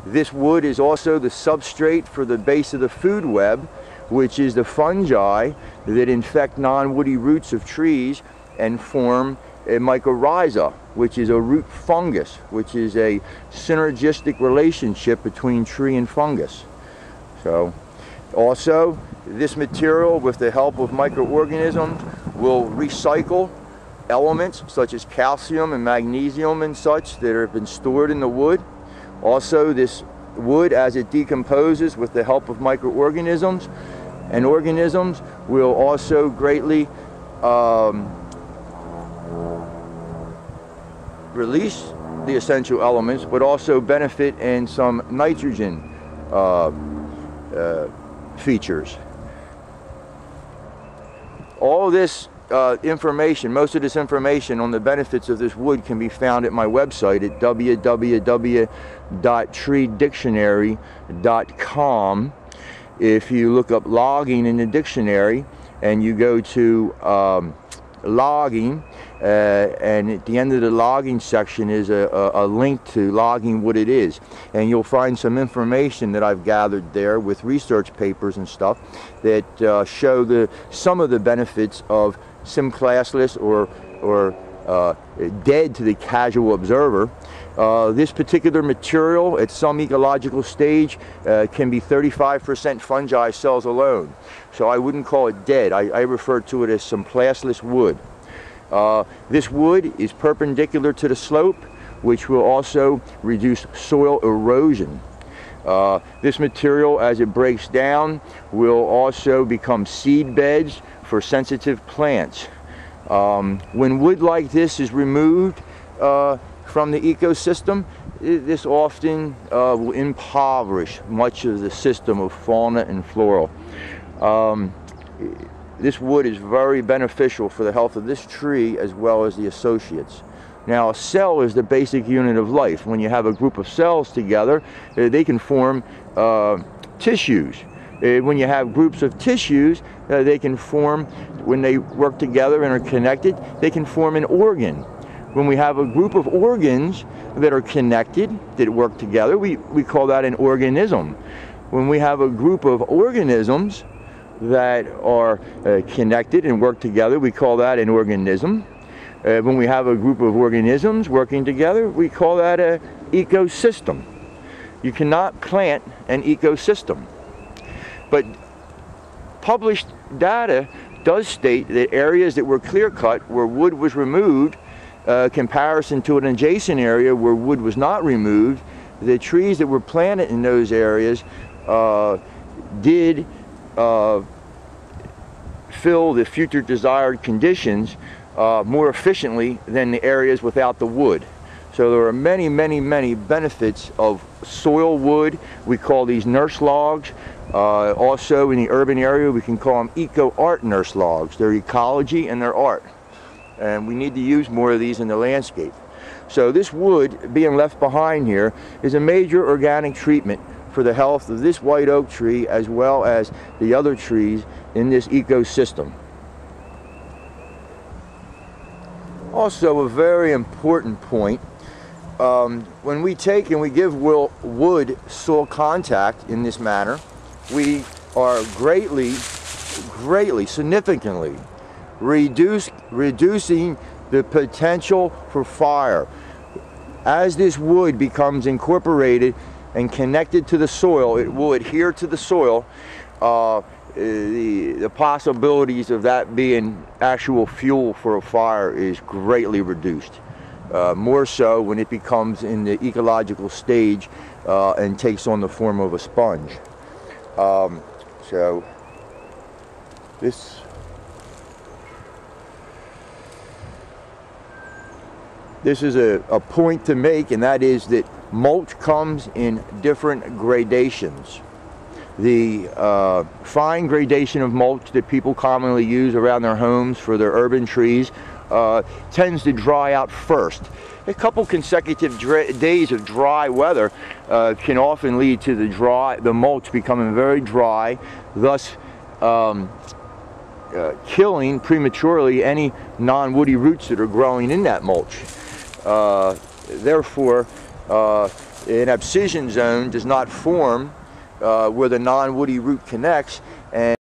This wood is also the substrate for the base of the food web, which is the fungi that infect non-woody roots of trees and form a mycorrhiza, which is a root fungus, which is a synergistic relationship between tree and fungus. So, also, this material, with the help of microorganisms, will recycle elements such as calcium and magnesium and such that have been stored in the wood. Also, this wood, as it decomposes with the help of microorganisms and organisms, will also greatly release the essential elements, but also benefit in some nitrogen features. All this information, most of this information on the benefits of this wood, can be found at my website at www.treedictionary.com. If you look up logging in the dictionary and you go to logging, and at the end of the logging section is a link to logging what it is, and you'll find some information that I've gathered there with research papers and stuff that show some of the benefits of sim-classless or dead to the casual observer. This particular material at some ecological stage can be 35% fungi cells alone, so I wouldn't call it dead. I refer to it as some classless wood. This wood is perpendicular to the slope, which will also reduce soil erosion. This material, as it breaks down, will also become seed beds for sensitive plants. When wood like this is removed from the ecosystem, this often will impoverish much of the system of fauna and flora. This wood is very beneficial for the health of this tree as well as the associates. Now, a cell is the basic unit of life. When you have a group of cells together, they can form tissues. When you have groups of tissues, they can form, when they work together and are connected, they can form an organ. When we have a group of organs that are connected, that work together, we call that an organism. When we have a group of organisms that are connected and work together, we call that an organism. When we have a group of organisms working together, we call that an ecosystem. You cannot plant an ecosystem. But published data does state that areas that were clear-cut, where wood was removed, comparison to an adjacent area where wood was not removed, the trees that were planted in those areas did fill the future desired conditions more efficiently than the areas without the wood. So there are many, many, many benefits of soil wood. We call these nurse logs. Also in the urban area, we can call them eco-art nurse logs. They're ecology and they're art. And we need to use more of these in the landscape. So this wood being left behind here is a major organic treatment for the health of this white oak tree as well as the other trees in this ecosystem. Also, a very important point, when we take and we give wood soil contact in this manner, we are greatly, significantly reducing the potential for fire. As this wood becomes incorporated and connected to the soil, it will adhere to the soil. The possibilities of that being actual fuel for a fire is greatly reduced. More so when it becomes in the ecological stage and takes on the form of a sponge. So this is a point to make, and that is that mulch comes in different gradations. The fine gradation of mulch that people commonly use around their homes for their urban trees tends to dry out first. A couple consecutive days of dry weather can often lead to the mulch becoming very dry, thus killing prematurely any non-woody roots that are growing in that mulch. Therefore, an abscission zone does not form where the non-woody root connects, and